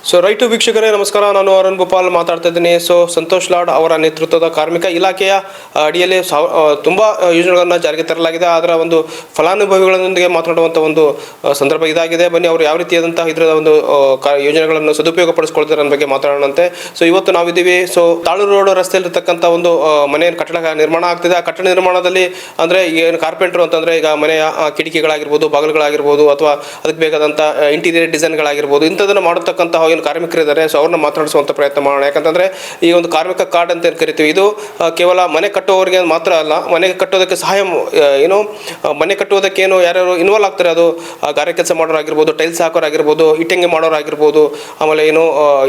So right ವೀಕ್ಷಕರೇ ನಮಸ್ಕಾರ, ನಾನು ಅರುಣ್ ಭೂಪಾಲ್ ಮಾತಾಡ್ತಾ ಇದ್ದೀನಿ. ಸೊ ಸಂತೋಷ್ ಲಾಡ್ ಅವರ ನೇತೃತ್ವದ ಕಾರ್ಮಿಕ ಇಲಾಖೆಯ ಅಡಿಯಲ್ಲಿ ತುಂಬ ಯೋಜನೆಗಳನ್ನು ಜಾರಿಗೆ ತರಲಾಗಿದೆ. ಅದರ ಒಂದು ಫಲಾನುಭವಿಗಳೊಂದಿಗೆ ಮಾತನಾಡುವಂಥ ಒಂದು ಸಂದರ್ಭ ಇದಾಗಿದೆ. ಬನ್ನಿ ಅವರು ಯಾವ ರೀತಿಯಾದಂತಹ ಇದರ ಒಂದು ಯೋಜನೆಗಳನ್ನು ಸದುಪಯೋಗ ಪಡಿಸ್ಕೊಳ್ತಾರೆ ಅನ್ನೋ ಬಗ್ಗೆ ಮಾತಾಡೋಣಂತೆ. ಸೊ ಇವತ್ತು ನಾವಿದ್ದೀವಿ ತಾಳೂರು ರೋಡ್ ರಸ್ತೆಯಲ್ಲಿರ್ತಕ್ಕಂಥ ಒಂದು ಮನೆ ಕಟ್ಟಡ ನಿರ್ಮಾಣ ಆಗ್ತಿದೆ. ಆ ಕಟ್ಟಡ ನಿರ್ಮಾಣದಲ್ಲಿ ಅಂದರೆ ಏನು ಕಾರ್ಪೆಂಟ್ರು ಅಂತಂದರೆ ಈಗ ಮನೆಯ ಕಿಟಕಿಗಳಾಗಿರ್ಬೋದು, ಬಾಗಿಲುಗಳಾಗಿರ್ಬೋದು, ಅಥವಾ ಅದಕ್ಕೆ ಬೇಕಾದಂಥ ಇಂಟೀರಿಯರ್ ಡಿಸೈನ್ಗಳಾಗಿರ್ಬೋದು, ಇಂಥದನ್ನು ಮಾಡತಕ್ಕಂತಹ ಏನು ಕಾರ್ಮಿಕರಿದ್ದಾರೆ. ಸೊ ಅವ್ರನ್ನ ಮಾತನಾಡಿಸುವಂಥ ಪ್ರಯತ್ನ ಮಾಡೋಣ. ಯಾಕಂತಂದರೆ ಈ ಒಂದು ಕಾರ್ಮಿಕ ಕಾರ್ಡ್ ಅಂತ ಏನು ಕರಿತೀವಿ, ಇದು ಕೇವಲ ಮನೆ ಕಟ್ಟುವವರಿಗೆ ಮಾತ್ರ ಅಲ್ಲ, ಮನೆ ಕಟ್ಟೋದಕ್ಕೆ ಸಹಾಯ ಮನೆ ಕಟ್ಟುವುದಕ್ಕೆ ಏನು ಯಾರ್ಯಾರು ಇನ್ವಾಲ್ವ್ ಆಗ್ತಾರೆ, ಅದು ಗಾರೆ ಕೆಲಸ ಮಾಡೋರಾಗಿರ್ಬೋದು, ಟೈಲ್ಸ್ ಹಾಕೋರಾಗಿರ್ಬೋದು, ಇಟ್ಟಿಂಗ್ ಮಾಡೋರಾಗಿರ್ಬೋದು, ಆಮೇಲೆ ಏನು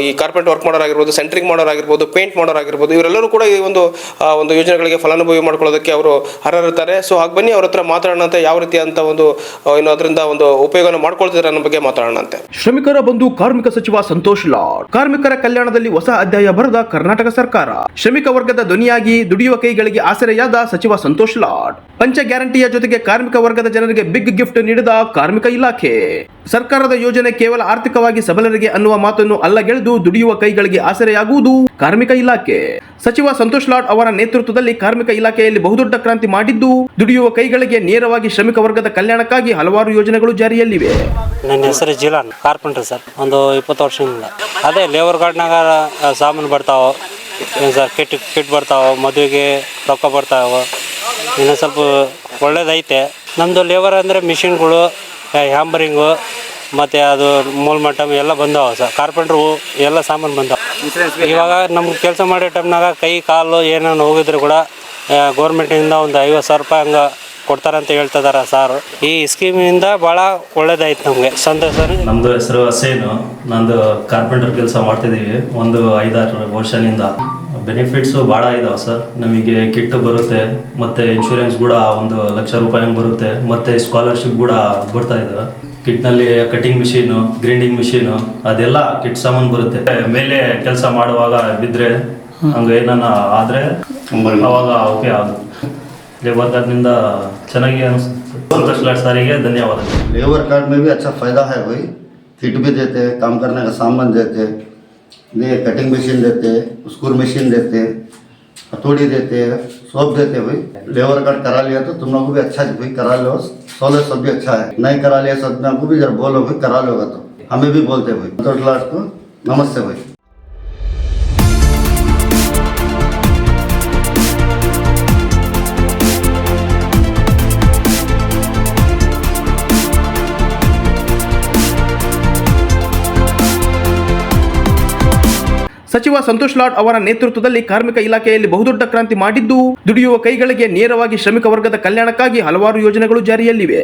ಈ ಕಾರ್ಪೆಂಟ್ ವರ್ಕ್ ಮಾಡೋರಾಗಿರ್ಬೋದು, ಸೆಂಟ್ರಿಂಗ್ ಮಾಡೋರಾಗಿರ್ಬೋದು, ಪೇಂಟ್ ಮಾಡೋರಾಗಿರ್ಬೋದು, ಇವರೆಲ್ಲರೂ ಕೂಡ ಈ ಒಂದು ಯೋಜನೆಗಳಿಗೆ ಫಲಾನುಭವಿ ಮಾಡ್ಕೊಳ್ಳೋದಕ್ಕೆ ಅವರು ಅರ್ಹರಿರ್ತಾರೆ. ಸೊ ಹಾಗೆ ಬನ್ನಿ ಅವ್ರ ಹತ್ರ ಮಾತಾಡೋಣ ಅಂತ, ಯಾವ ರೀತಿಯಾದಂಥ ಒಂದು ಏನು ಅದರಿಂದ ಒಂದು ಉಪಯೋಗನ ಮಾಡ್ಕೊಳ್ತಿದ್ದಾರೆ ಅನ್ನೋ ಬಗ್ಗೆ ಮಾತಾಡೋಣ ಅಂತೆ. ಶ್ರಮಿಕರ ಬಂಧು ಕಾರ್ಮಿಕ ಸಚಿವ ಸಂತೋಷ್ ಲಾಡ್ ಕಾರ್ಮಿಕರ ಕಲ್ಯಾಣದಲ್ಲಿ ಹೊಸ ಅಧ್ಯಾಯ ಬರೆದ ಕರ್ನಾಟಕ ಸರ್ಕಾರ. ಶ್ರಮಿಕ ವರ್ಗದ ಧ್ವನಿಯಾಗಿ ದುಡಿಯುವ ಕೈಗಳಿಗೆ ಆಸರೆಯಾದ ಸಚಿವ ಸಂತೋಷ್ ಲಾಡ್. ಪಂಚ ಗ್ಯಾರಂಟಿಯ ಜೊತೆಗೆ ಕಾರ್ಮಿಕ ವರ್ಗದ ಜನರಿಗೆ ಬಿಗ್ ಗಿಫ್ಟ್ ನೀಡಿದ ಕಾರ್ಮಿಕ ಇಲಾಖೆ. ಸರ್ಕಾರದ ಯೋಜನೆ ಕೇವಲ ಆರ್ಥಿಕವಾಗಿ ಸಬಲರಿಗೆ ಅನ್ನುವ ಮಾತನ್ನು ಅಲ್ಲಗೆಳೆದು ದುಡಿಯುವ ಕೈಗಳಿಗೆ ಆಸರೆಯಾಗುವುದು ಕಾರ್ಮಿಕ ಇಲಾಖೆ. ಸಚಿವ ಸಂತೋಷ್ ಲಾಡ್ ಅವರ ನೇತೃತ್ವದಲ್ಲಿ ಕಾರ್ಮಿಕ ಇಲಾಖೆಯಲ್ಲಿ ಬಹುದೊಡ್ಡ ಕ್ರಾಂತಿ ಮಾಡಿದ್ದು, ದುಡಿಯುವ ಕೈಗಳಿಗೆ ನೇರವಾಗಿ ಶ್ರಮಿಕ ವರ್ಗದ ಕಲ್ಯಾಣಕ್ಕಾಗಿ ಹಲವಾರು ಯೋಜನೆಗಳು ಜಾರಿಯಲ್ಲಿವೆ. ನನ್ನ ಹೆಸರು ಜಿಲಾನ್, ಕಾರ್ಪೆಂಟ್ರ್ ಸರ್. ಒಂದು 20 ವರ್ಷದಿಂದ ಅದೇ ಲೇಬರ್ ಗಾರ್ಡ್ನಾಗ ಸಾಮಾನು ಬರ್ತಾವೆ ಸರ್, ಕಿಟ್ ಬರ್ತಾವೆ, ಮದುವೆಗೆ ರೊಕ್ಕ ಬರ್ತಾವೆ. ಇನ್ನೂ ಸ್ವಲ್ಪ ಒಳ್ಳೇದೈತೆ. ನಮ್ಮದು ಲೇಬರ್ ಅಂದರೆ ಮಿಷಿನ್ಗಳು, ಹ್ಯಾಂಬರಿಂಗು, ಮತ್ತು ಅದು ಮೂಲ್ಮಟ್ಟಮ್ ಎಲ್ಲ ಬಂದವ ಸರ್. ಕಾರ್ಪೆಂಟ್ರು ಎಲ್ಲ ಸಾಮಾನು ಬಂದವ. ಇವಾಗ ನಮ್ಗೆ ಕೆಲಸ ಮಾಡೋ ಟೈಮ್ನಾಗ ಕೈ ಕಾಲು ಏನೇನು ಹೋಗಿದ್ರು ಕೂಡ ಗೌರ್ಮೆಂಟಿಂದ ಒಂದು 50,000 ರೂಪಾಯಿ ಹಂಗೆ ಕೊಡ್ತಾರಂತ ಹೇಳ್ತಿದ್ದಾರೆ ಸರ್. ಈ ಸ್ಕೀಮಿಂದ ಭಾಳ ಒಳ್ಳೇದಾಯ್ತು ನಮಗೆ, ಸಂತೋಷ ಸರ್. ನಮ್ಮದು ಹೆಸರು ಹಸೇನು. ನಂದು ಕಾರ್ಪೆಂಟರ್ ಕೆಲಸ ಮಾಡ್ತಿದ್ದೀವಿ ಒಂದು 5-6 ವರ್ಷದಿಂದ. ಬೆನಿಫಿಟ್ಸು ಭಾಳ ಇದಾವೆ ಸರ್. ನಮಗೆ ಕಿಟ್ ಬರುತ್ತೆ, ಮತ್ತು ಇನ್ಶೂರೆನ್ಸ್ ಕೂಡ 1,00,000 ರೂಪಾಯಿ ಹಂಗೆ ಬರುತ್ತೆ, ಮತ್ತು ಸ್ಕಾಲರ್ಶಿಪ್ ಕೂಡ ಬರ್ತಾ ಇದ್ದಾವೆ. ಕಿಟ್ನಲ್ಲಿ ಕಟಿಂಗ್ ಮಿಷಿನು, ಗ್ರೈಂಡಿಂಗ್ ಮಿಷಿನು, ಅದೆಲ್ಲ ಕಿಟ್ ಸಾಮಾನು ಬರುತ್ತೆ. ಮೇಲೆ ಕೆಲಸ ಮಾಡುವಾಗ ಬಿದ್ದರೆ ಹಂಗೆ ಏನಾನ ಆದರೆ ಅವಾಗ ಓಕೆ ಆಗುತ್ತೆ. लेबर कार्ड निंदा ಚೆನ್ನಾಗಿ ಅನಿಸುತ್ತೆ. संतोष लाड साರಿಗೆ धन्यवाद. लेबर कार्ड में भी अच्छा फ़ायदा है भाई. किट भी देते हैं, काम करने का सामान देते हैं, ये कटिंग मशीन देते हैं, स्क्रू मशीन देते हैं, हथौड़ी देते हैं, सब देते हैं भाई. लेबर कार्ड करा लिया तो तुम लोग को भी अच्छा है भाई, करा लो. सोलर सब भी अच्छा है. नहीं करा लिया सब में आपको भी जरा बोलो भाई, करा लोगा तो हमें भी बोलते भाई. संतोष लाड को नमस्ते भाई. ಸಚಿವ ಸಂತೋಷ್ ಲಾಡ್ ಅವರ ನೇತೃತ್ವದಲ್ಲಿ ಕಾರ್ಮಿಕ ಇಲಾಖೆಯಲ್ಲಿ ಬಹುದೊಡ್ಡ ಕ್ರಾಂತಿ ಮಾಡಿದ್ದು, ದುಡಿಯುವ ಕೈಗಳಿಗೆ ನೇರವಾಗಿ ಶ್ರಮಿಕ ವರ್ಗದ ಕಲ್ಯಾಣಕ್ಕಾಗಿ ಹಲವಾರು ಯೋಜನೆಗಳು ಜಾರಿಯಲ್ಲಿವೆ.